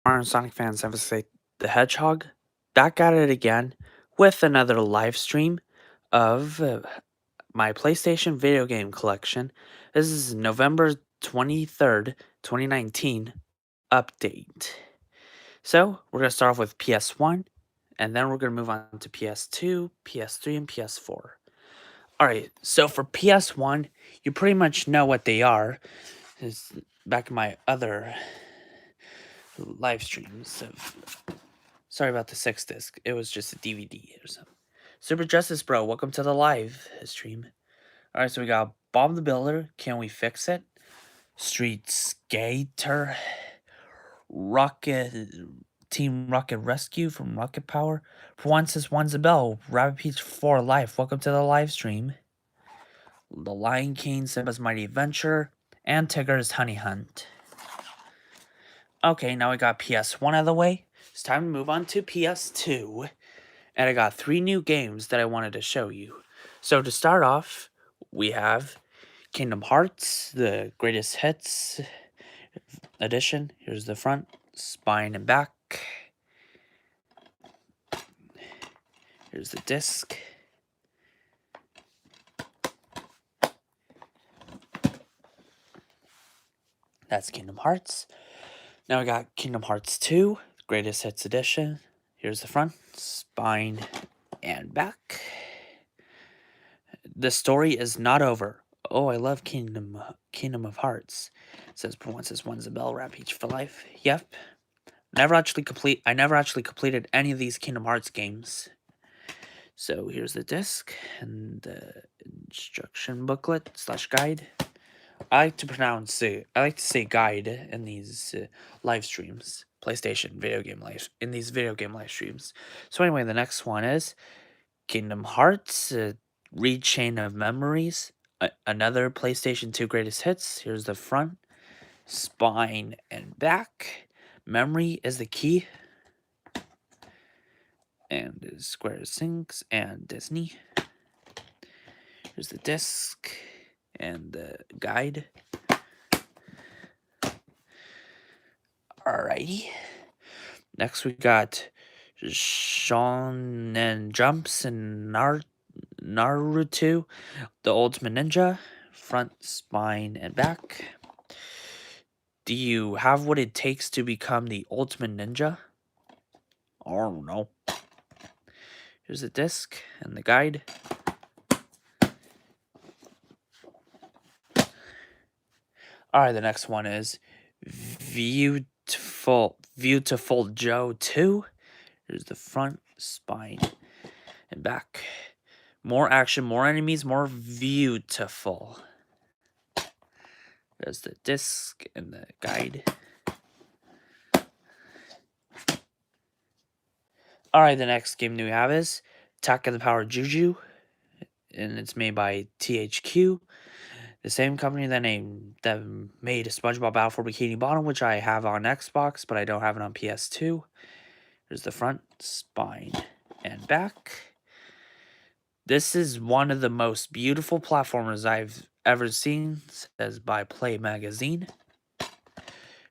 Modern Sonic fans ever say the Hedgehog back at it again with another live stream of my PlayStation video game collection. This is November 23rd, 2019 update. So we're going to start off with PS1 and then we're going to move on to PS2, PS3, and PS4. Alright, so for PS1, you pretty much know what they are. It's back in my other live streams of. Sorry about the 6 disc. It was just a DVD or something. Super Justice Bro, welcome to the live stream. Alright, so we got Bob the Builder, Can We Fix It? Street Skater, Rocket, Team Rocket Rescue from Rocket Power. For Once Is One's a Bell, Rabbit Peach 4 Life, welcome to the live stream. The Lion King, Simba's Mighty Adventure, and Tigger's Honey Hunt. Okay, now we got PS1 out of the way. It's time to move on to PS2. And I got 3 new games that I wanted to show you. So to start off, we have Kingdom Hearts, the Greatest Hits edition. Here's the front, spine, and back. Here's the disc. That's Kingdom Hearts. Now we got Kingdom Hearts 2, Greatest Hits edition. Here's the front, spine, and back. The story is not over. Oh, I love Kingdom of Hearts. It says For Once Is One's a Bell, Rabbit Peach for Life. Yep. I never actually completed any of these Kingdom Hearts games. So here's the disc and the instruction booklet / guide. I like to say guide in these live streams. PlayStation video game live streams. So anyway, the next one is Kingdom Hearts, Read Chain of Memories, another PlayStation 2 Greatest Hits. Here's the front, spine, and back. Memory is the key. And Square Sinks and Disney. Here's the disc and the guide. Alrighty. Next we got Shonen Jumps and Naruto, the Ultimate Ninja, front, spine, and back. Do you have what it takes to become the Ultimate Ninja? I don't know. Here's the disc and the guide. Alright, the next one is Beautiful Joe 2. Here's the front, spine, and back. More action, more enemies, more beautiful. There's the disc and the guide. Alright, the next game that we have is Attack of the Power Juju. And it's made by THQ. The same company that made Spongebob Battle for Bikini Bottom, which I have on Xbox, but I don't have it on PS2. There's the front, spine, and back. This is one of the most beautiful platformers I've ever seen, says by Play Magazine.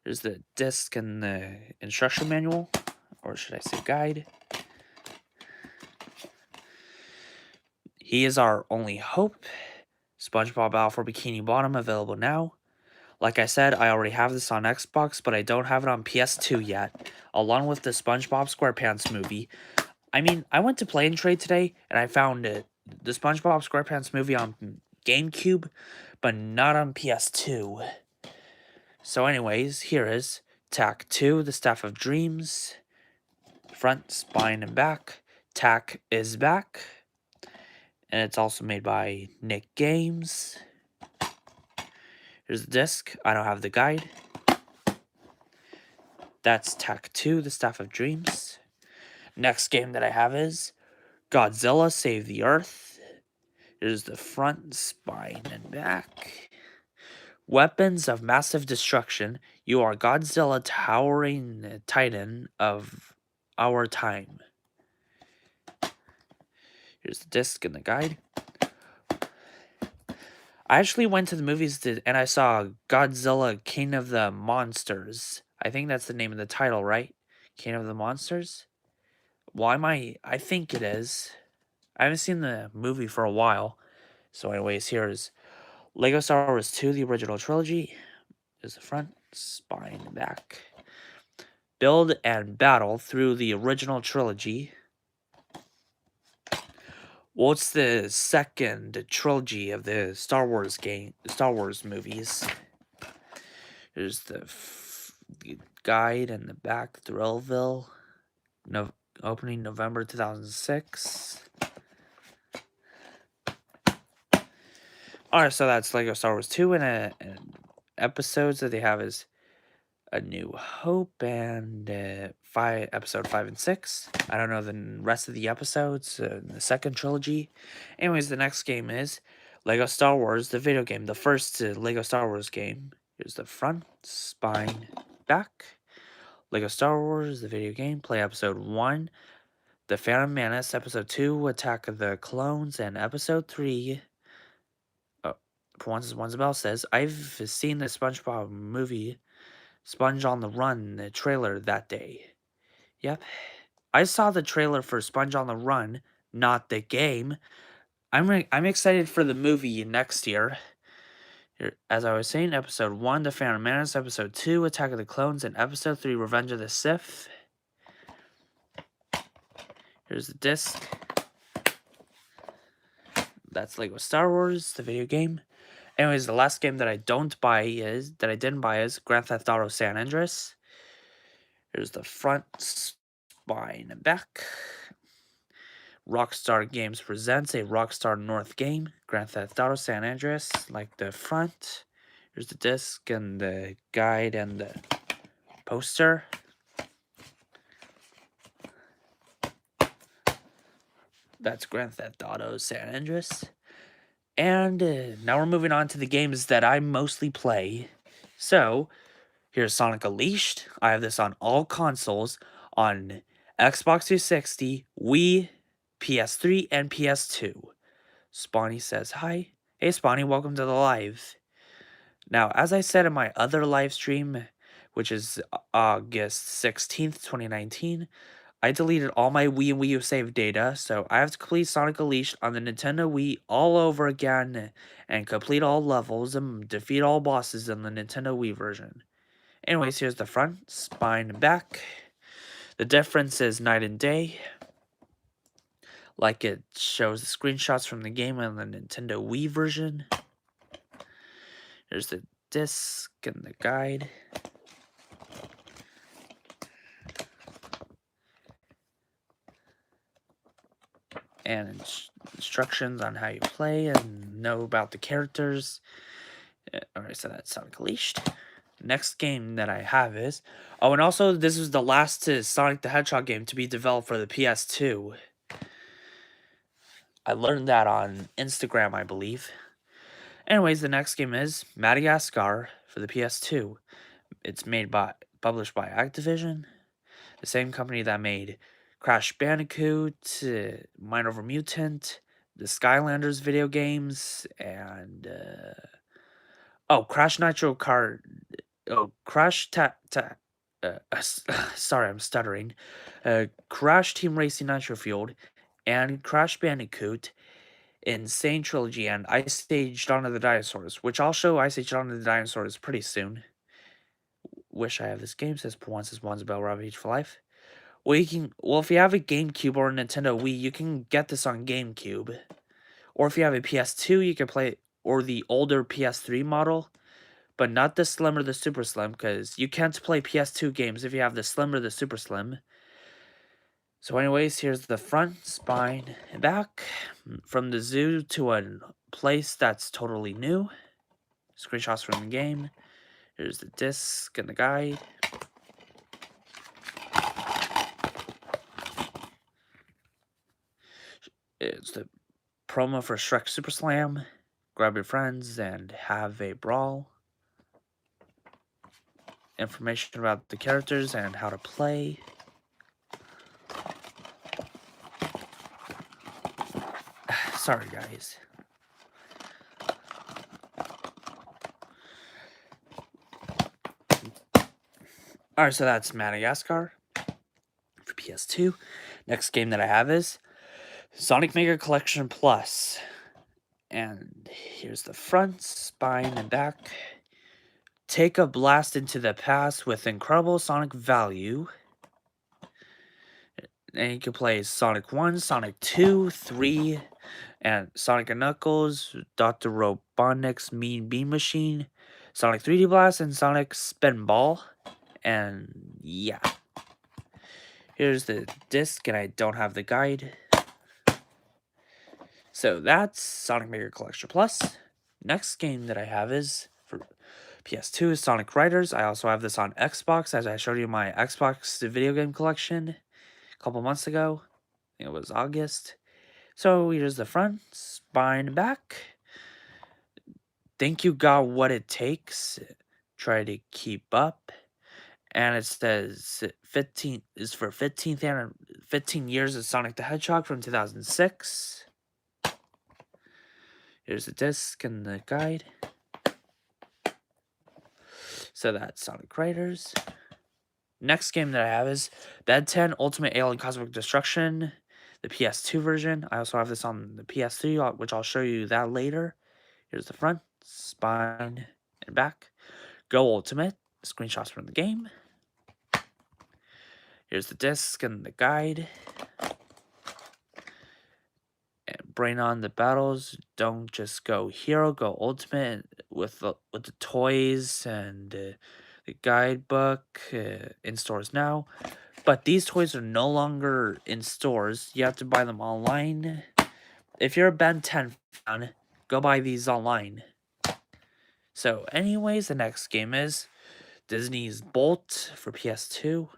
There's the disc and the instruction manual, or should I say guide. He is our only hope. Spongebob Battle for Bikini Bottom available now. Like I said, I already have this on Xbox, but I don't have it on PS2 yet, along with the Spongebob SquarePants movie. I mean, I went to Play and Trade today, and I found the Spongebob SquarePants movie on GameCube, but not on PS2. So anyways, here is Tack 2, The Staff of Dreams. Front, spine, and back. Tack is back. And it's also made by Nick Games. Here's the disc. I don't have the guide. That's Tack 2, The Staff of Dreams. Next game that I have is Godzilla Save the Earth. Here's the front, spine, and back. Weapons of massive destruction. You are Godzilla, towering titan of our time. Here's the disc and the guide. I actually went to the movies and I saw Godzilla King of the Monsters. I think that's the name of the title, right? King of the Monsters? Why am I think it is. I haven't seen the movie for a while. So anyways, here is Lego Star Wars 2, the original trilogy. Is the front, spine, back. Build and battle through the original trilogy. Well, it's the second trilogy of the Star Wars movies. There's the guide in the back, Thrillville. Opening November 2006. Alright, so that's Lego Star Wars 2, and episodes that they have is A New Hope and episode 5 and 6. I don't know the rest of the episodes in the second trilogy. Anyways, the next game is Lego Star Wars, the video game. The first Lego Star Wars game. Here's the front, spine, back. Lego Star Wars, the video game. Play episode 1, The Phantom Menace. Episode 2, Attack of the Clones. And episode 3... For once Bell says, I've seen the SpongeBob movie, Sponge on the Run, the trailer that day. Yep. I saw the trailer for Sponge on the Run, not the game. I'm excited for the movie next year. Here, as I was saying, episode 1, The Phantom Menace, episode 2, Attack of the Clones, and episode 3, Revenge of the Sith. Here's the disc. That's Lego Star Wars, the video game. Anyways, the last game that I didn't buy is Grand Theft Auto San Andreas. Here's the front, spine, and back. Rockstar Games presents a Rockstar North game, Grand Theft Auto San Andreas, like the front. Here's the disc and the guide and the poster. That's Grand Theft Auto San Andreas. And now we're moving on to the games that I mostly play. So, here's Sonic Unleashed. I have this on all consoles, on Xbox 360, Wii, PS3, and PS2. Spawny says hi. Hey Spawny, welcome to the live. Now, as I said in my other live stream, which is August 16th, 2019, I deleted all my Wii and Wii U save data, so I have to complete Sonic Unleashed on the Nintendo Wii all over again, and complete all levels and defeat all bosses in the Nintendo Wii version. Anyways, here's the front, spine, and back. The difference is night and day. Like it shows the screenshots from the game on the Nintendo Wii version. There's the disc and the guide. And instructions on how you play and know about the characters. Alright, so that's Sonic Unleashed. Next game that I have is... Oh, and also, this was the last Sonic the Hedgehog game to be developed for the PS2. I learned that on Instagram, I believe. Anyways, the next game is Madagascar for the PS2. It's published by Activision, the same company that made Crash Bandicoot, Mind Over Mutant, the Skylanders video games, and Crash Nitro Kart. Sorry, I'm stuttering. Crash Team Racing Nitro Fueled, and Crash Bandicoot, Insane Trilogy, and Ice Age Dawn of the Dinosaurs, which I'll show Ice Age Dawn of the Dinosaurs pretty soon. Wish I have this game, says one's about Rob H for life. Well, if you have a GameCube or a Nintendo Wii, you can get this on GameCube. Or if you have a PS2, you can play it, or the older PS3 model, but not the Slim or the Super Slim, because you can't play PS2 games if you have the Slim or the Super Slim. So anyways, here's the front, spine, and back. From the zoo to a place that's totally new. Screenshots from the game. Here's the disc and the guide. It's the promo for Shrek Super Slam. Grab your friends and have a brawl. Information about the characters and how to play. Sorry, guys. Alright, so that's Madagascar for PS2. Next game that I have is Sonic Mega Collection Plus. And here's the front, spine, and back. Take a blast into the past with incredible Sonic value. And you can play Sonic 1, Sonic 2, 3, and Sonic and Knuckles, Dr. Robotnik's Mean Bean Machine, Sonic 3D Blast, and Sonic Spinball. And yeah. Here's the disc, and I don't have the guide. So that's Sonic Mega Collection Plus. Next game that I have is for PS2 is Sonic Riders. I also have this on Xbox, as I showed you my Xbox video game collection a couple months ago. I think it was August. So here's the front, spine, and back. Think you got what it takes. Try to keep up. And it says 15 is for 15 years of Sonic the Hedgehog from 2006. Here's the disc and the guide. So that's Sonic Riders. Next game that I have is Bed 10 Ultimate Alien Cosmic Destruction, the PS2 version. I also have this on the PS3, which I'll show you that later. Here's the front, spine, and back. Go Ultimate. Screenshots from the game. Here's the disc and the guide. And bring on the battles. Don't just go hero, go ultimate with the toys and the guidebook in stores now. But these toys are no longer in stores. You have to buy them online. If you're a Ben 10 fan, go buy these online. So anyways, the next game is Disney's Bolt for PS2.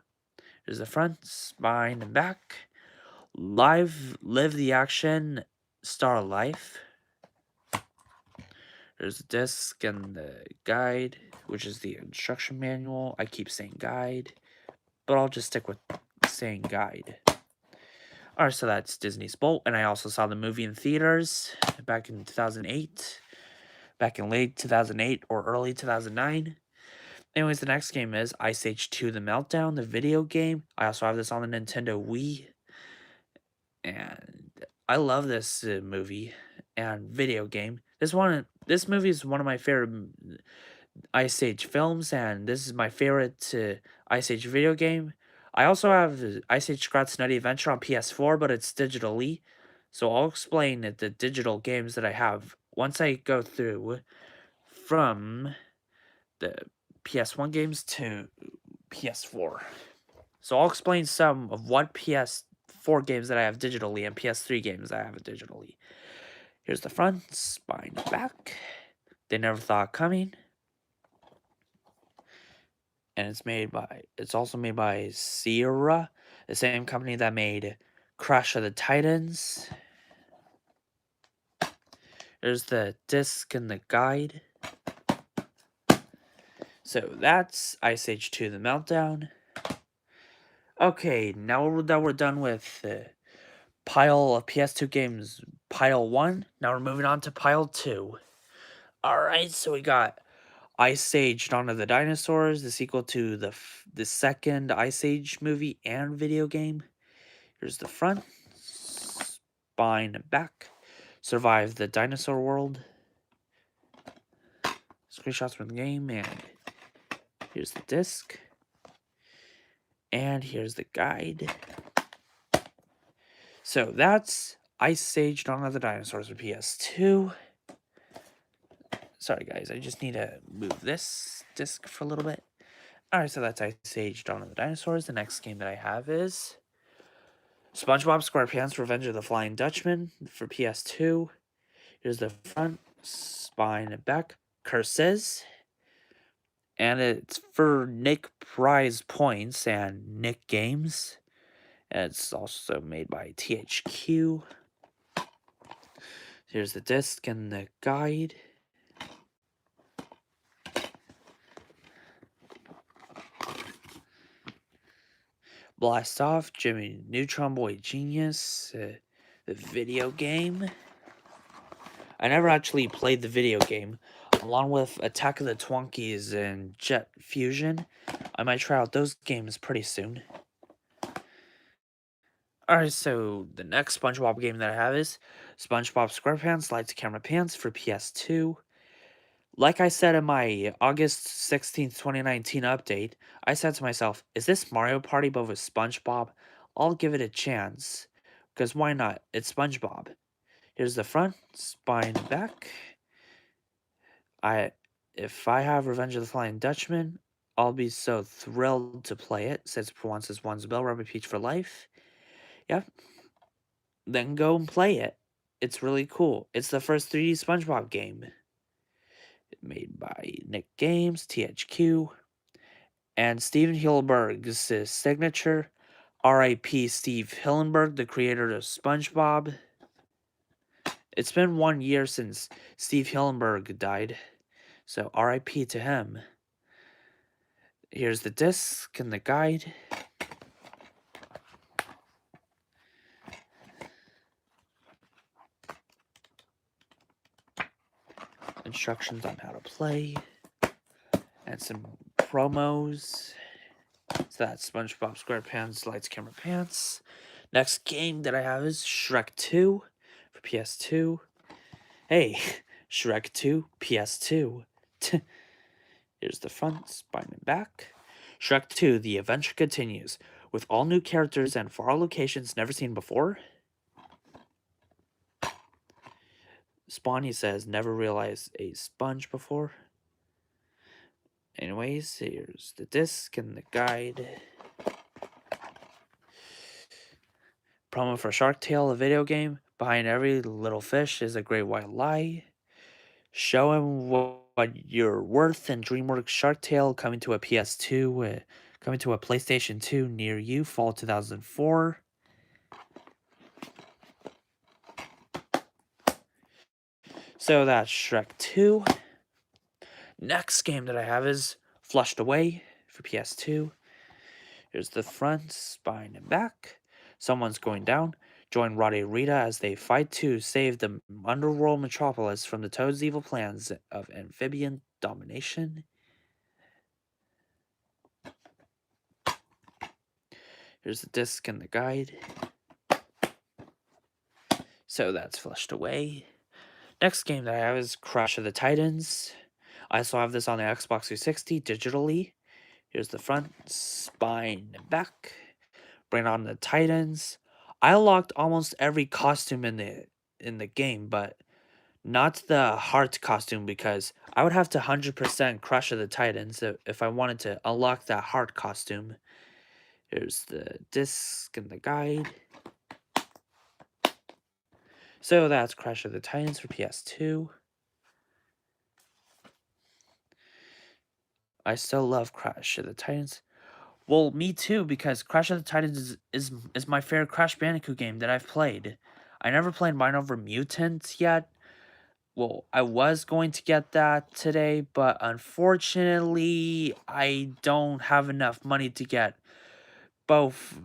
Here's the front, spine, and back. Live the action, Star Life. There's the disc and the guide, which is the instruction manual. I keep saying guide, but I'll just stick with saying guide. Alright, so that's Disney's Bolt, and I also saw the movie in theaters back in 2008, back in late 2008 or early 2009. Anyways, the next game is Ice Age 2 The Meltdown, the video game. I also have this on the Nintendo Wii. And I love this movie and video game. This movie is one of my favorite Ice Age films, and this is my favorite Ice Age video game. I also have Ice Age Scrat's Nutty Adventure on PS4, but it's digitally. So I'll explain the digital games that I have once I go through from the PS1 games to PS4. So I'll explain some of what PS4 games that I have digitally and PS3 games that I have digitally. Here's the front, spine, back. They Never Thought Coming. And it's also made by Sierra, the same company that made Crash of the Titans. There's the disc and the guide. So that's Ice Age 2 The Meltdown. Okay, now that we're done with the pile of PS2 games, pile 1, now we're moving on to pile 2. Alright, so we got Ice Age Dawn of the Dinosaurs, the sequel to the second Ice Age movie and video game. Here's the front, spine, and back. Survive the Dinosaur World. Screenshots from the game, and here's the disc. And here's the guide. So that's Ice Age Dawn of the Dinosaurs for PS2. Sorry guys, I just need to move this disc for a little bit. Alright, so that's Ice Age Dawn of the Dinosaurs. The next game that I have is Spongebob Squarepants Revenge of the Flying Dutchman for PS2. Here's the front, spine, and back. Curses. And it's for Nick Prize Points and Nick Games. And it's also made by THQ. Here's the disc and the guide. Blast Off, Jimmy Neutron Boy Genius, the video game. I never actually played the video game. along with Attack of the Twonkies and Jet Fusion. I might try out those games pretty soon. Alright, so the next SpongeBob game that I have is SpongeBob SquarePants Lights Camera Pants for PS2. Like I said in my August 16th, 2019 update, I said to myself, is this Mario Party but with SpongeBob? I'll give it a chance. Because why not? It's SpongeBob. Here's the front, spine, back. If I have Revenge of the Flying Dutchman, I'll be so thrilled to play it, since for once is one's Bill Rubber Peach for life. Yep. Then go and play it. It's really cool. It's the first 3D SpongeBob game. Made by Nick Games, THQ, and Steven Hillenburg's signature. R.I.P. Steve Hillenburg, the creator of SpongeBob. It's been 1 year since Steve Hillenburg died, so R.I.P. to him. Here's the disc and the guide. Instructions on how to play. And some promos. So that's SpongeBob SquarePants Lights Camera Pants. Next game that I have is Shrek 2 for PS2. Hey, Shrek 2, PS2. Here's the front, spine, and back. Shrek 2, the adventure continues, with all new characters and far locations never seen before. Spawny says, never realized a sponge before. Anyways, here's the disc and the guide. Promo for Shark Tale, a video game. Behind every little fish is a great white lie. Show him what you're worth in DreamWorks Shark Tale coming to a PS2, coming to a PlayStation 2 near you, fall 2004. So that's Shrek 2. Next game that I have is Flushed Away for PS2. Here's the front, spine, and back. Someone's going down. Join Rod and Rita as they fight to save the underworld metropolis from the Toad's evil plans of amphibian domination. Here's the disc and the guide. So that's Flushed Away. Next game that I have is Crash of the Titans. I also have this on the Xbox 360 digitally. Here's the front, spine, and back. Bring on the Titans. I unlocked almost every costume in the game, but not the heart costume, because I would have to 100% Crush of the Titans if I wanted to unlock that heart costume. Here's the disc and the guide. So that's Crash of the Titans for PS2. I still love Crash of the Titans. Well, me too, because Crash of the Titans is my favorite Crash Bandicoot game that I've played. I never played Mind Over Mutant yet. Well, I was going to get that today, but unfortunately, I don't have enough money to get both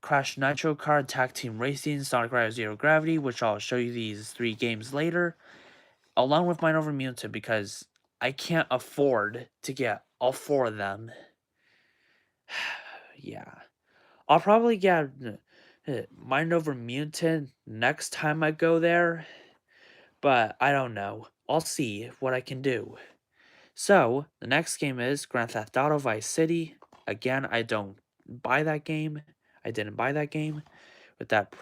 Crash Nitro Kart, Tag Team Racing, Sonic Riders Zero Gravity, which I'll show you these 3 games later, along with Mind Over Mutant, because I can't afford to get all 4 of them. Yeah. I'll probably get Mind Over Mutant next time I go there, but I don't know. I'll see what I can do. So, the next game is Grand Theft Auto Vice City. Again, I don't buy that game. I didn't buy that game with that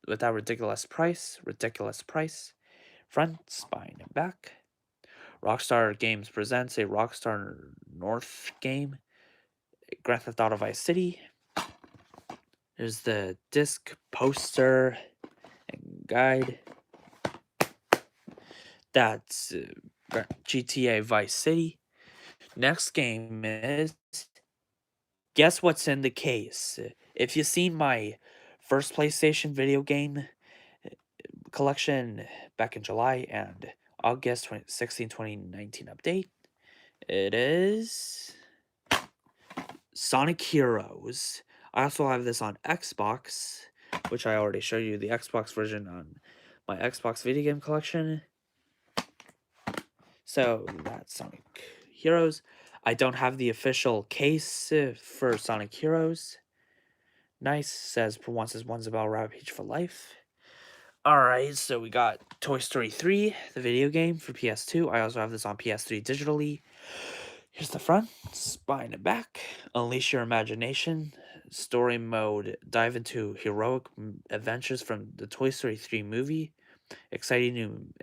ridiculous price. Ridiculous price. Front, spine, and back. Rockstar Games presents a Rockstar North game. Grand Theft Auto Vice City. There's the disc, poster, and guide. That's GTA Vice City. Next game is, guess what's in the case? If you've seen my first PlayStation video game collection back in July and August 2019 update, it is Sonic Heroes. I also have this on Xbox, which I already showed you the Xbox version on my Xbox video game collection. So that's Sonic Heroes. I don't have the official case for Sonic Heroes. Nice, says for once is one's about Rabbit Peach for life. Alright, so we got Toy Story 3, the video game for PS2. I also have this on PS3 digitally. Here's the front, spine and back. Unleash your imagination. Story mode. Dive into heroic adventures from the Toy Story 3 movie. Exciting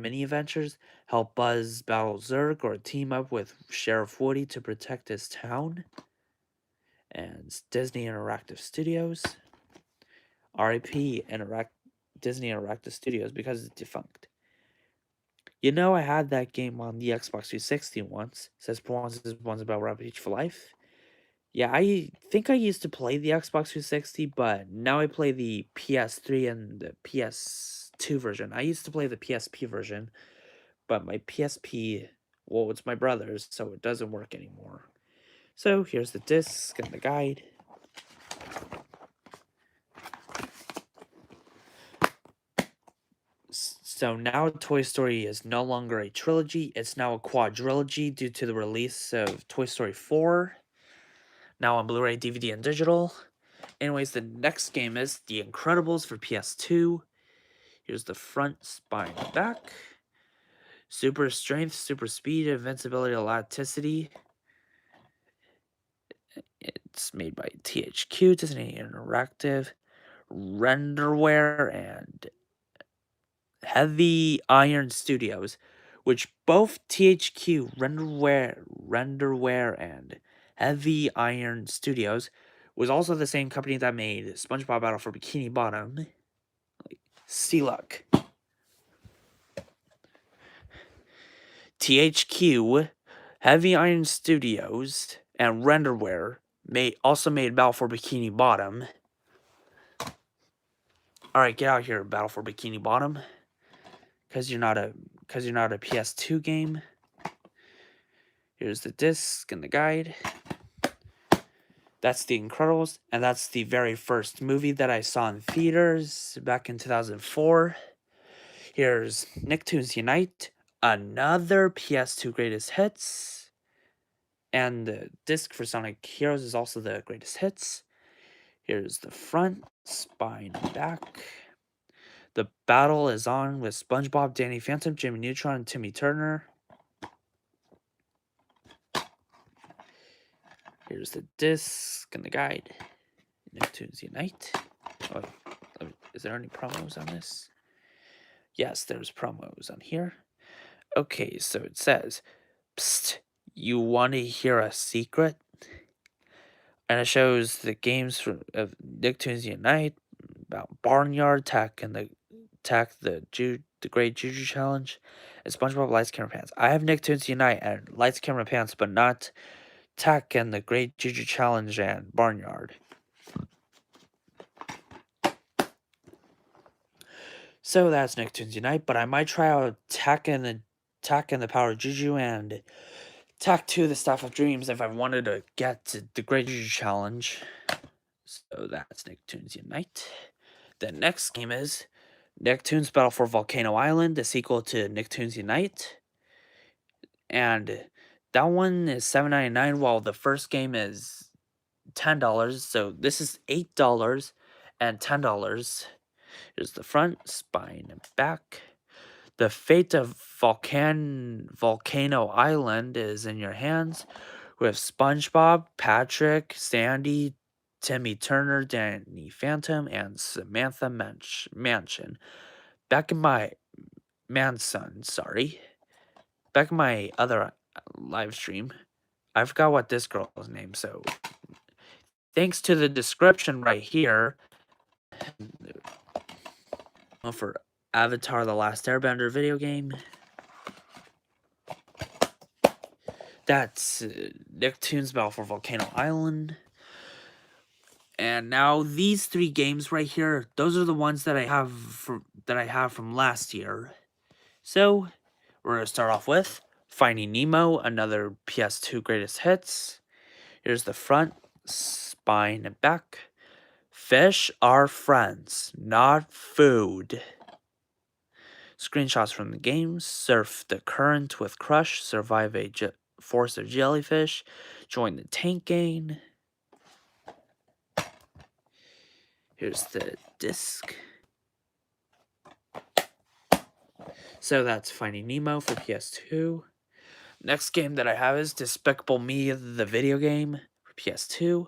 mini adventures. Help Buzz battle Zurg or team up with Sheriff Woody to protect his town. And it's Disney Interactive Studios. RIP Disney Interactive Studios because it's defunct. You know, I had that game on the Xbox 360 once. It says one's about Rabbit Peach for life. Yeah, I think I used to play the Xbox 360, but now I play the PS3 and the PS2 version. I used to play the PSP version, but my PSP, well, it's my brother's, so it doesn't work anymore. So here's the disc and the guide. So now Toy Story is no longer a trilogy, it's now a quadrilogy due to the release of Toy Story 4. Now on Blu-ray, DVD, and digital. Anyways, the next game is The Incredibles for PS2. Here's the front, spine, back. Super strength, super speed, invincibility, elasticity. It's made by THQ, Disney Interactive, Renderware, and Heavy Iron Studios, which both THQ, Renderware, and Heavy Iron Studios was also the same company that made SpongeBob Battle for Bikini Bottom. See luck. THQ, Heavy Iron Studios, and Renderware also made Battle for Bikini Bottom. Alright, get out here, Battle for Bikini Bottom. Cause you're not a PS2 game. Here's the disc and the guide. That's The Incredibles, and that's the very first movie that I saw in theaters back in 2004. Here's Nicktoons Unite, another PS2 greatest hits. And the disc for Sonic Heroes is also the greatest hits. Here's the front, spine, and back. The battle is on with SpongeBob, Danny Phantom, Jimmy Neutron, and Timmy Turner. Here's the disc and the guide. Nicktoons Unite. Oh, is there any promos on this? Yes, there's promos on here. Okay, so it says, "Psst, you want to hear a secret?" And it shows the games of Nicktoons Unite about Barnyard, the Great Juju Challenge, and SpongeBob Lights Camera Pants. I have Nicktoons Unite and Lights Camera Pants, but not Tech and the Great Juju Challenge and Barnyard. So that's Nicktoons Unite, but I might try out Tech and the Power of Juju and Tech 2 the Staff of Dreams if I wanted to get to the Great Juju Challenge. So that's Nicktoons Unite. The next game is Nicktoons Battle for Volcano Island, the sequel to Nicktoons Unite. And that one is $7.99, while the first game is $10. So this is $8 and $10. Here's the front, spine, and back. The fate of Volcano Island is in your hands, with SpongeBob, Patrick, Sandy, Timmy Turner, Danny Phantom, and Samantha Manson. Back in my other live stream, I forgot what this girl's name, so thanks to the description right here for Avatar The Last Airbender video game. That's Nicktoons Battle for Volcano Island. And now these three games right here, those are the ones that I have from last year. So we're gonna start off with Finding Nemo, another PS2 greatest hits. Here's the front, spine, and back. Fish are friends, not food. Screenshots from the game: surf the current with Crush, survive a force of jellyfish, join the tank gang. Here's the disc. So that's Finding Nemo for PS2. Next game that I have is Despicable Me, the video game for PS2.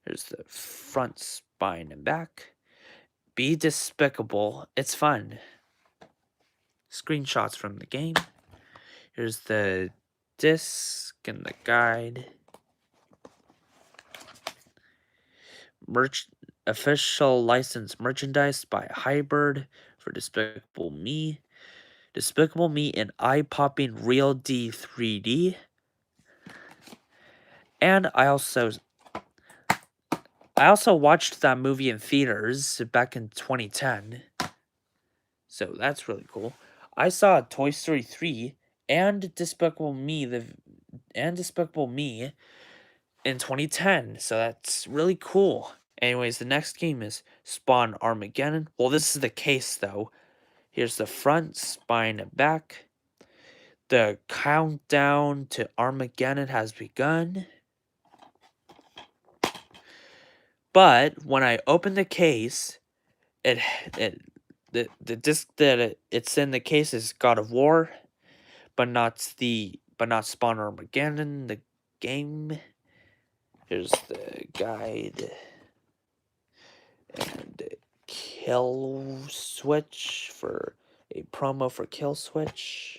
Here's the front, spine, and back. Be despicable. It's fun. Screenshots from the game. Here's the disc and the guide. Official licensed merchandise by Hybrid for Despicable Me. Despicable Me in eye-popping real D 3D. And I also watched that movie in theaters back in 2010. So that's really cool. I saw Toy Story 3 and Despicable Me in 2010. So that's really cool. Anyways, the next game is Spawn Armageddon. Well, this is the case though. Here's the front, spine, and back. The countdown to Armageddon has begun. But when I open the case, the disc that it's in the case is God of War, but not Spawn Armageddon, the game. Here's the guide and Kill Switch for a promo for Kill Switch.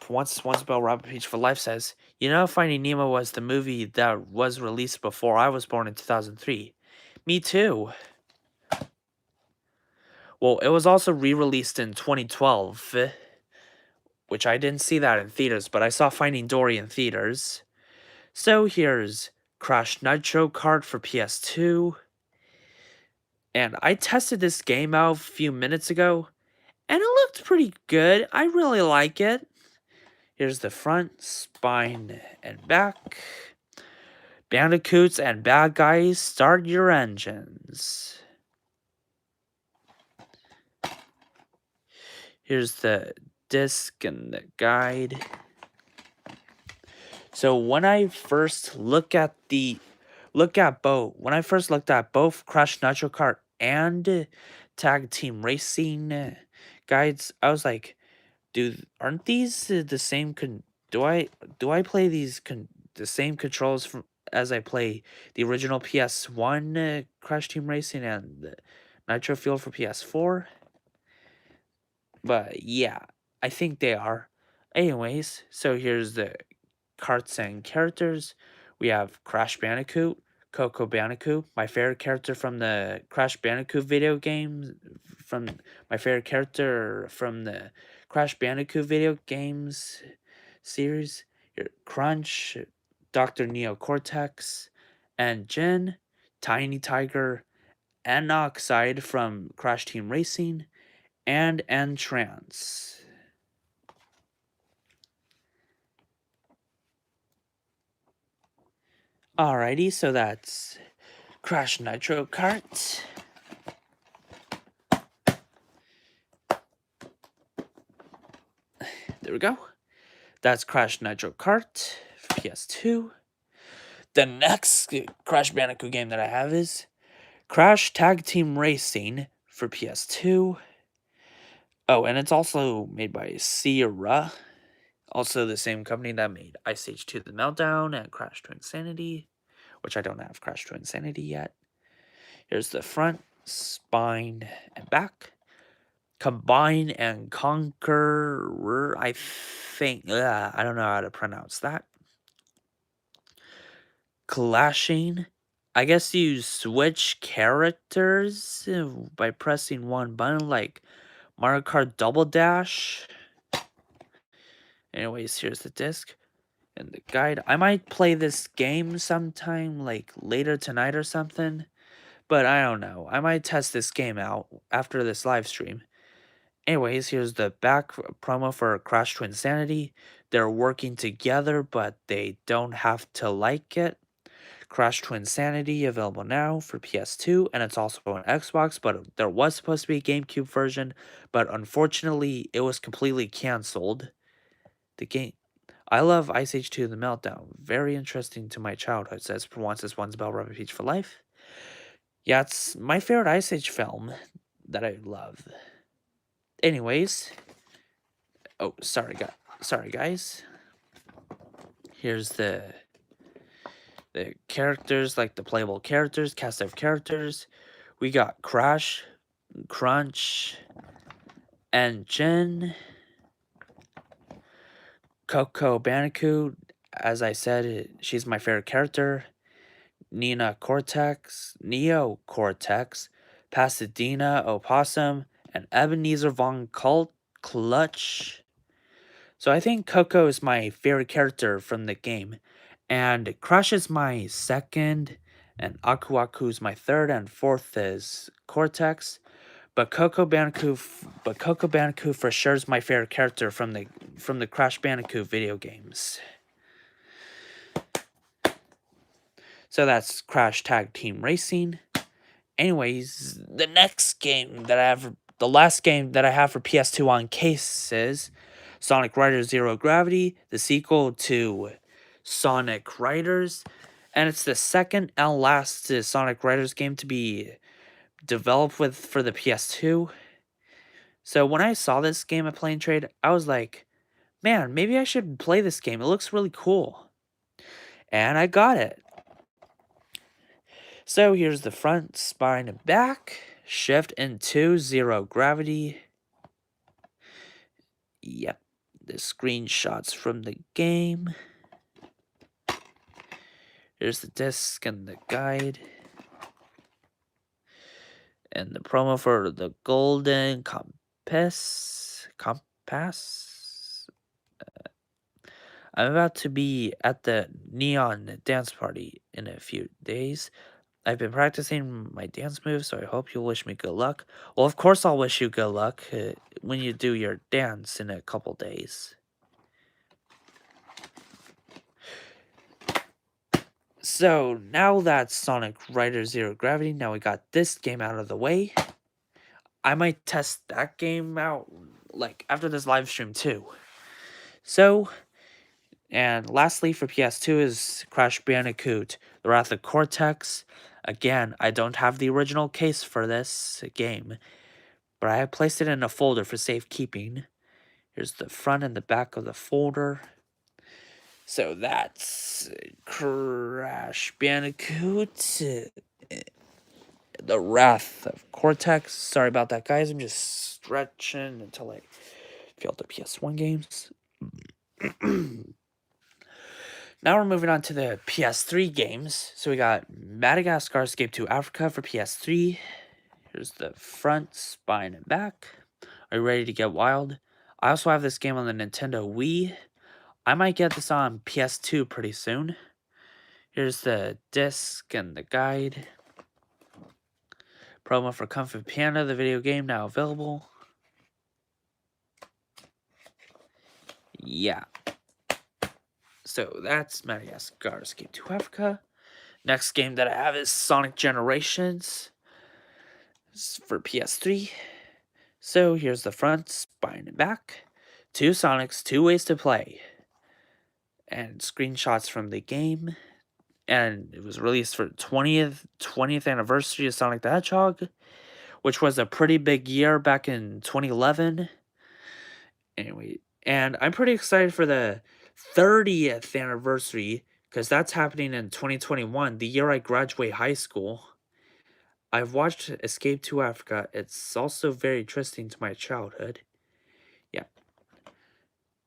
Once Bell Robert Peach for Life says, you know, Finding Nemo was the movie that was released before I was born in 2003. Me too. Well, it was also re-released in 2012, which I didn't see that in theaters, but I saw Finding Dory in theaters. So here's Crash Nitro Kart for PS2. And I tested this game out a few minutes ago, and it looked pretty good. I really like it. Here's the front, spine, and back. Bandicoots and bad guys, start your engines. Here's the disc and the guide. So when I first looked at both Crash Nitro Kart and Tag Team Racing guides, I was like, aren't these the same? Do I play these the same controls as I play the original PS1 Crash Team Racing and the Nitro Fuel for PS4? But yeah, I think they are. Anyways, so here's the carts and characters. We have Crash Bandicoot, Coco Bandicoot, my favorite character from the Crash Bandicoot video games, my favorite character from the Crash Bandicoot video games series. Here, Crunch, Dr. Neo Cortex, and Jin, Tiny Tiger, and Oxide from Crash Team Racing, and Entrance. Alrighty, so that's Crash Nitro Kart. There we go. That's Crash Nitro Kart for PS2. The next Crash Bandicoot game that I have is Crash Tag Team Racing for PS2. Oh, and it's also made by Sierra. Also the same company that made Ice Age 2 The Meltdown and Crash Twinsanity, which I don't have Crash Twinsanity yet. Here's the front, spine, and back. Combine and Conquer, I think. I don't know how to pronounce that. Clashing. I guess you switch characters by pressing one button, like Mario Kart Double Dash. Anyways, here's the disc and the guide. I might play this game sometime, like later tonight or something. But I don't know. I might test this game out after this live stream. Anyways, here's the back promo for Crash Twinsanity. They're working together, but they don't have to like it. Crash Twinsanity available now for PS2, and it's also on Xbox, but there was supposed to be a GameCube version, but unfortunately it was completely canceled. The game I love Ice Age 2 The Meltdown. Very interesting to my childhood, says Once One's Bell Rubber Peach for Life. Yeah, it's my favorite Ice Age film that I love. Anyways, oh, sorry guys. Here's the characters, like the playable characters, cast of characters. We got Crash, Crunch, and Jen, Coco Bandicoot. As I said, she's my favorite character. Neo Cortex, Pasadena Opossum, and Ebenezer von Clutch. So I think Coco is my favorite character from the game, and Crush is my second, and Aku Aku is my third, and fourth is Cortex. But Coco Bandicoot for sure is my favorite character from the Crash Bandicoot video games. So that's Crash Tag Team Racing. Anyways, the last game that I have for PS2 on case is Sonic Riders Zero Gravity, the sequel to Sonic Riders, and it's the second and last Sonic Riders game to be developed for the PS2. So when I saw this game at Play and Trade, I was like, man, maybe I should play this game. It looks really cool. And I got it. So here's the front, spine, and back. Shift into zero gravity. Yep, the screenshots from the game. Here's the disc and the guide. And the promo for the golden compass. I'm about to be at the neon dance party in a few days. I've been practicing my dance moves, so I hope you'll wish me good luck. Well, of course I'll wish you good luck when you do your dance in a couple days. So, now that Sonic Riders Zero Gravity, now we got this game out of the way. I might test that game out, like, after this live stream, too. So, and lastly for PS2 is Crash Bandicoot, The Wrath of Cortex. Again, I don't have the original case for this game, but I have placed it in a folder for safekeeping. Here's the front and the back of the folder. So that's Crash Bandicoot, The Wrath of Cortex. Sorry about that, guys. I'm just stretching until I feel the PS1 games. Now we're moving on to the PS3 games. So we got Madagascar Escape to Africa for PS3. Here's the front, spine, and back. Are you ready to get wild? I also have this game on the Nintendo Wii. I might get this on PS2 pretty soon. Here's the disc and the guide. Promo for Kung Fu Panda, the video game, now available. Yeah. So that's Madagascar Escape to Africa. Next game that I have is Sonic Generations for PS3. So here's the front, spine, and back. 2 Sonics, 2 ways to play. And screenshots from the game. And it was released for 20th anniversary of Sonic the Hedgehog, which was a pretty big year back in 2011. Anyway, and I'm pretty excited for the 30th anniversary because that's happening in 2021, the year I graduate high school. I've watched Escape to Africa. It's also very interesting to my childhood. Yeah.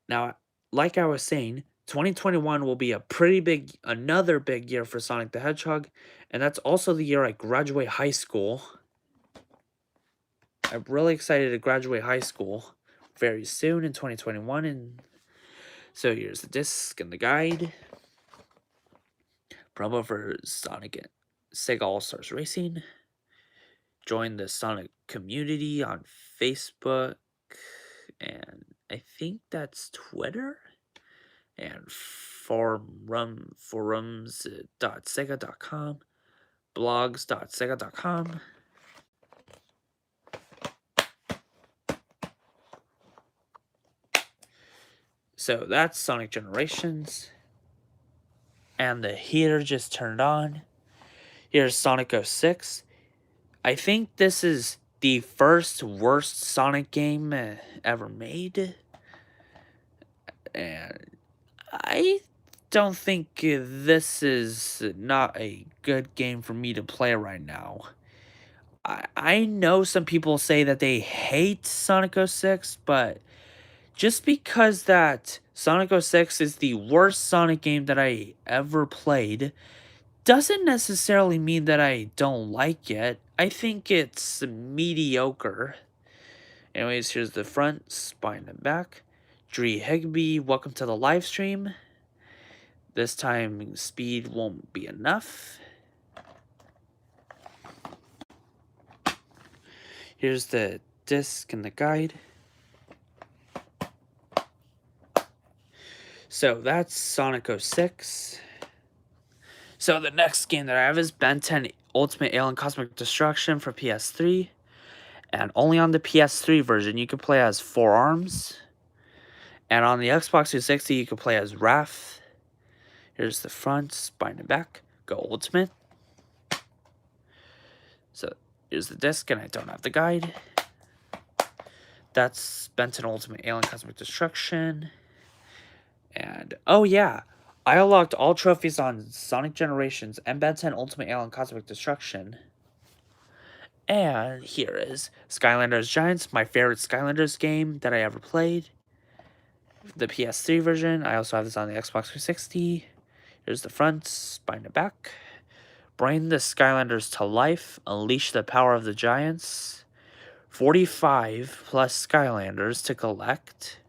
Now, like I was saying, 2021 will be another big year for Sonic the Hedgehog, and that's also the year I graduate high school. I'm really excited to graduate high school very soon in 2021, and so here's the disc and the guide. Promo for Sonic and Sega All-Stars Racing. Join the Sonic community on Facebook, and I think that's Twitter. and forums.sega.com, blogs.sega.com. So that's Sonic Generations. And the heater just turned on. Here's Sonic 06. I think this is the first worst Sonic game ever made. And I don't think this is not a good game for me to play right now. I know some people say that they hate Sonic 06, but just because that Sonic 06 is the worst Sonic game that I ever played doesn't necessarily mean that I don't like it. I think it's mediocre. Anyways, here's the front, spine, and back. Dree Higby, welcome to the live stream. This time, speed won't be enough. Here's the disc and the guide. So that's Sonic 06. So the next game that I have is Ben 10 Ultimate Alien Cosmic Destruction for PS3. And only on the PS3 version, you can play as 4 Arms. And on the Xbox 360, you can play as Raph. Here's the front, spine, and back. Go Ultimate. So here's the disc, and I don't have the guide. That's Ben 10 Ultimate Alien Cosmic Destruction. And, oh yeah, I unlocked all trophies on Sonic Generations and Ben 10 Ultimate Alien Cosmic Destruction. And here is Skylanders Giants, my favorite Skylanders game that I ever played. The PS3 version. I also have this on the Xbox 360. Here's the front, spine, and back. Bring the Skylanders to life. Unleash the power of the Giants. 45 plus Skylanders to collect.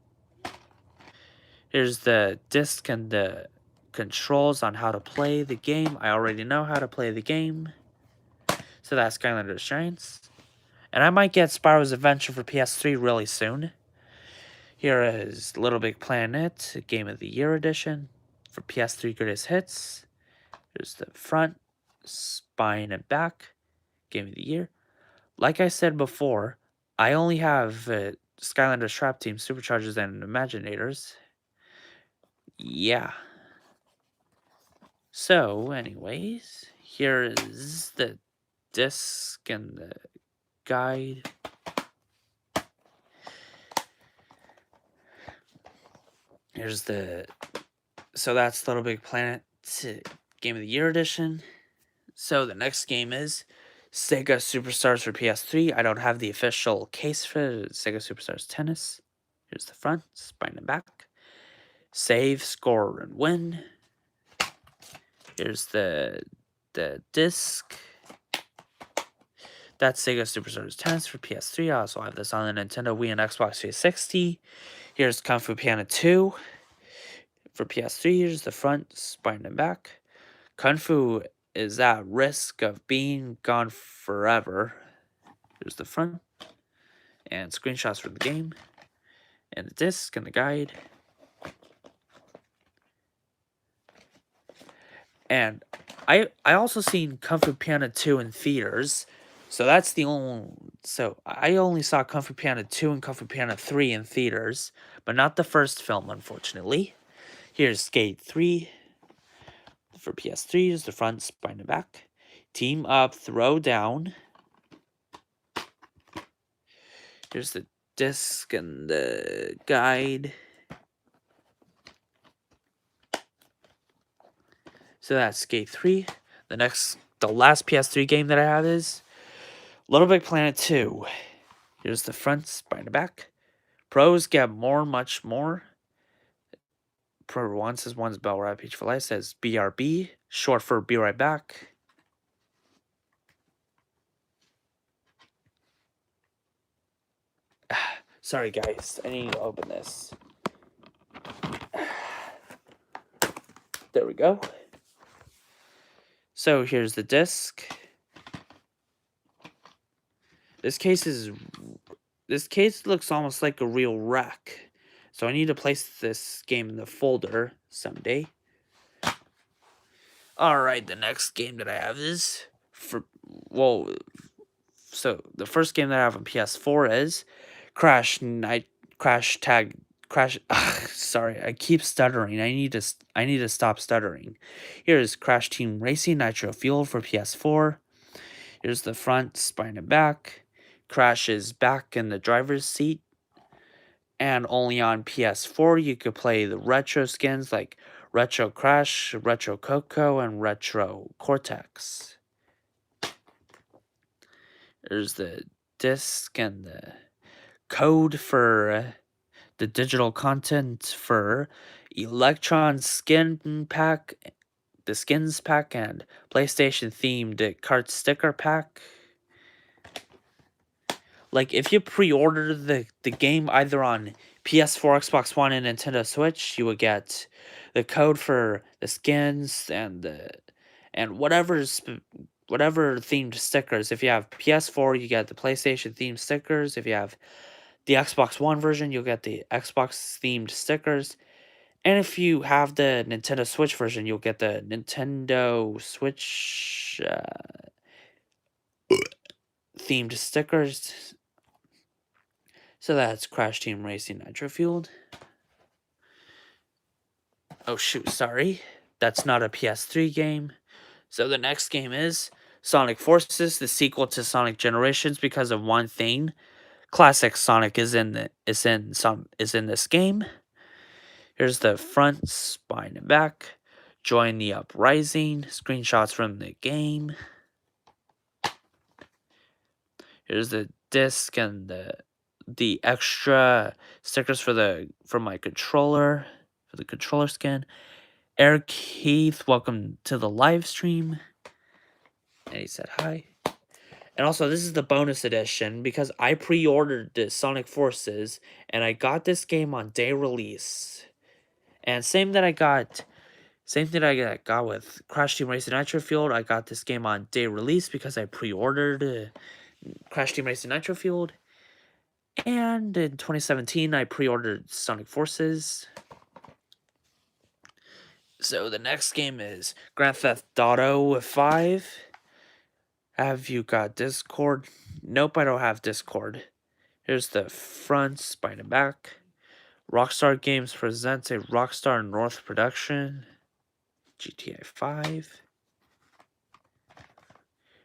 Here's the disc and the controls on how to play the game. I already know how to play the game. So that's Skylanders Giants. And I might get Spyro's Adventure for PS3 really soon. Here is Little Big Planet, Game of the Year edition for PS3 Greatest Hits. Here's the front, spine, and back. Game of the Year. Like I said before, I only have Skylanders Trap Team, Superchargers, and Imaginators. Yeah. So, anyways, here is the disc and the guide. Here's the... So that's Little Big Planet Game of the Year edition. So the next game is Sega Superstars for PS3. I don't have the official case for Sega Superstars Tennis. Here's the front, spine, and back. Save, score, and win. Here's the disc. That's Sega Superstars Tennis for PS3. I also have this on the Nintendo Wii and Xbox 360. Here's Kung Fu Panda 2 for PS3. Here's the front, spine, and back. Kung Fu is at risk of being gone forever. Here's the front. And screenshots for the game. And the disc and the guide. And I also seen Kung Fu Panda 2 in theaters. So that's the only... So I only saw Kung Fu Panda 2 and Kung Fu Panda 3 in theaters. But not the first film, unfortunately. Here's Skate 3 for PS3. Here's the front, spine, and back. Team Up, Throw Down. Here's the disc and the guide. So that's Skate 3. The last PS3 game that I have is Little Big Planet 2. Here's the front, spine, and back. Pros get more, much more. Pro 1 says one's Bell Rap Peach for Life says BRB, short for Be Right Back. Sorry guys, I need to open this. There we go. So here's the disc. This case looks almost like a real wreck. So I need to place this game in the folder someday. Alright, the next game that I have is so the first game that I have on PS4 is Crash Tag Crash sorry, I keep stuttering. I need to stop stuttering. Here's Crash Team Racing Nitro Fuel for PS4. Here's the front, spine and back. Crash is back in the driver's seat. And only on PS4 you could play the retro skins like Retro Crash, Retro Coco, and Retro Cortex. There's the disc and the code for the digital content for Electron Skin Pack, the Skins Pack, and PlayStation themed Kart Sticker Pack. Like, if you pre-order the game either on PS4, Xbox One, and Nintendo Switch, you would get the code for the skins and whatever themed stickers. If you have PS4, you get the PlayStation themed stickers. If you have the Xbox One version, you'll get the Xbox themed stickers. And if you have the Nintendo Switch version, you'll get the Nintendo Switch themed stickers. So that's Crash Team Racing Nitro Fueled. Oh shoot, sorry. That's not a PS3 game. So the next game is Sonic Forces, the sequel to Sonic Generations, because of one thing. Classic Sonic is in this game. Here's the front, spine, and back. Join the Uprising. Screenshots from the game. Here's the disc and the extra stickers for my controller, for the controller skin. Eric Heath, welcome to the live stream. And he said hi. And also, this is the bonus edition because I pre-ordered the Sonic Forces and I got this game on day release. And same thing I got with Crash Team Racing Nitro Fueled. I got this game on day release because I pre-ordered Crash Team Racing Nitro Fueled. And in 2017, I pre-ordered Sonic Forces. So the next game is Grand Theft Auto 5. Have you got Discord? Nope, I don't have Discord. Here's the front, spine, and back. Rockstar Games presents a Rockstar North production. GTA 5.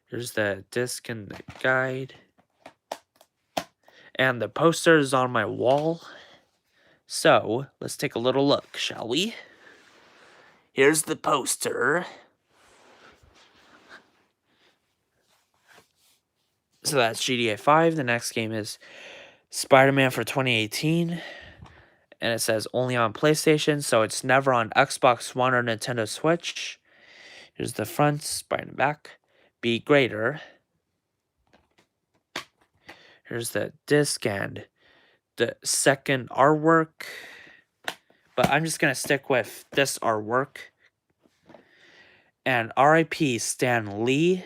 Here's the disc and the guide. And the poster is on my wall. So, let's take a little look, shall we? Here's the poster. So that's GTA 5. The next game is Spider-Man for 2018. And it says only on PlayStation, so it's never on Xbox One or Nintendo Switch. Here's the front, spine, and back. Be greater. Here's the disc and the second artwork. But I'm just going to stick with this artwork. And RIP Stan Lee.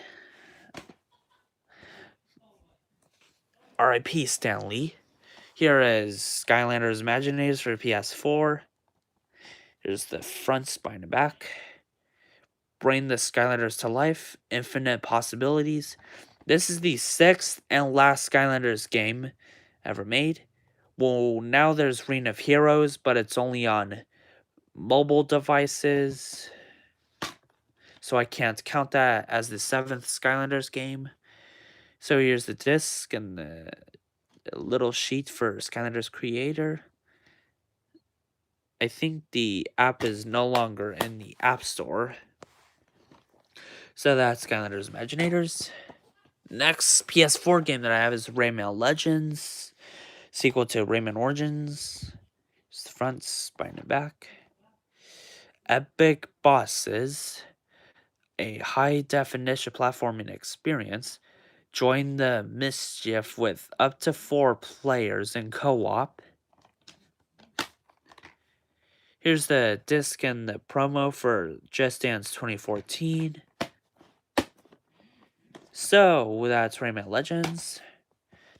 RIP Stan Lee. Here is Skylanders Imaginators for PS4. Here's the front, spine, and back. Bring the Skylanders to life. Infinite possibilities. This is the 6th and last Skylanders game ever made. Well, now there's Reign of Heroes, but it's only on mobile devices. So I can't count that as the 7th Skylanders game. So here's the disc and the little sheet for Skylanders Creator. I think the app is no longer in the App Store. So that's Skylanders Imaginators. Next PS4 game that I have is Rayman Legends, sequel to Rayman Origins. It's the front, spine, and back. Epic Bosses, a high-definition platforming experience. Join the mischief with up to 4 players in co-op. Here's the disc and the promo for Just Dance 2014. So that's Rayman Legends.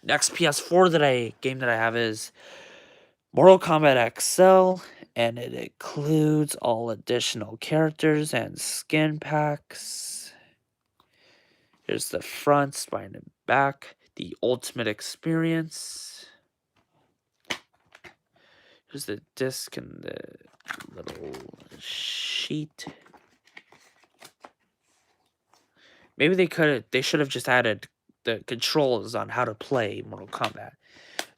Next PS4 game that I have is Mortal Kombat XL and it includes all additional characters and skin packs. Here's the front, spine, and back. The ultimate experience. Here's the disc and the little sheet. Maybe they should have just added the controls on how to play Mortal Kombat.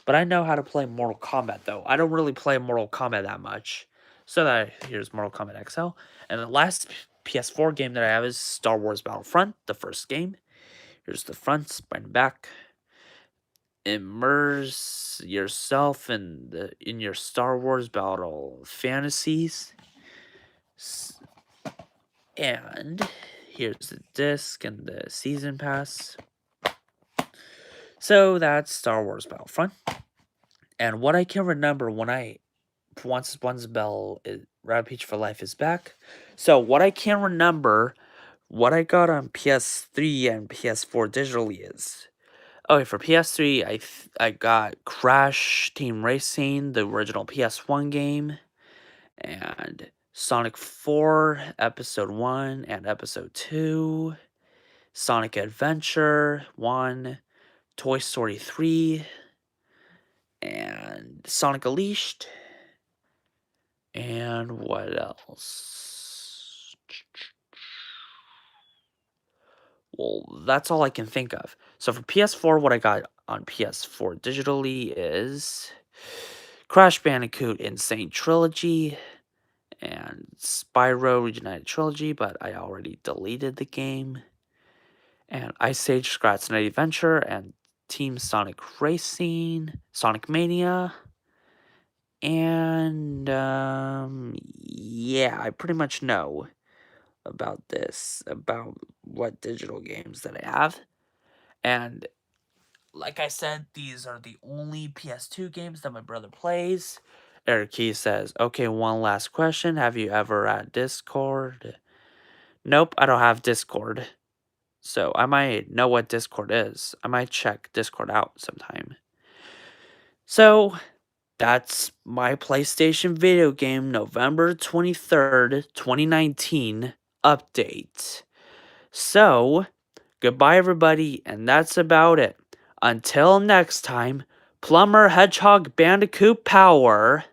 But I know how to play Mortal Kombat, though. I don't really play Mortal Kombat that much. So here's Mortal Kombat XL. And the last PS4 game that I have is Star Wars Battlefront, the first game. Here's the front, spine, and back. Immerse yourself in your Star Wars battle fantasies. And here's the disc and the season pass. So that's Star Wars Battlefront. And what I can remember once Bell Rabbit Peach for Life is back. So what I can remember, what I got on PS3 and PS4 digitally is, okay, for PS3 I got Crash Team Racing, the original PS1 game, and Sonic 4 Episode 1 and Episode 2, Sonic Adventure 1, Toy Story 3, and Sonic Unleashed. And what else? Well, that's all I can think of. So for PS4, what I got on PS4 digitally is Crash Bandicoot Insane Trilogy and Spyro Reunited Trilogy, but I already deleted the game. And Ice Age Scratch Night Adventure and Team Sonic Racing, Sonic Mania. And yeah, I pretty much know about what digital games that I have. And like I said, these are the only PS2 games that my brother plays. Eric Key says, okay, one last question. Have you ever had Discord? Nope, I don't have Discord. So I might know what Discord is. I might check Discord out sometime. So that's my PlayStation video game November 23rd, 2019 update. So, goodbye everybody, and that's about it. Until next time, Plumber Hedgehog Bandicoot Power.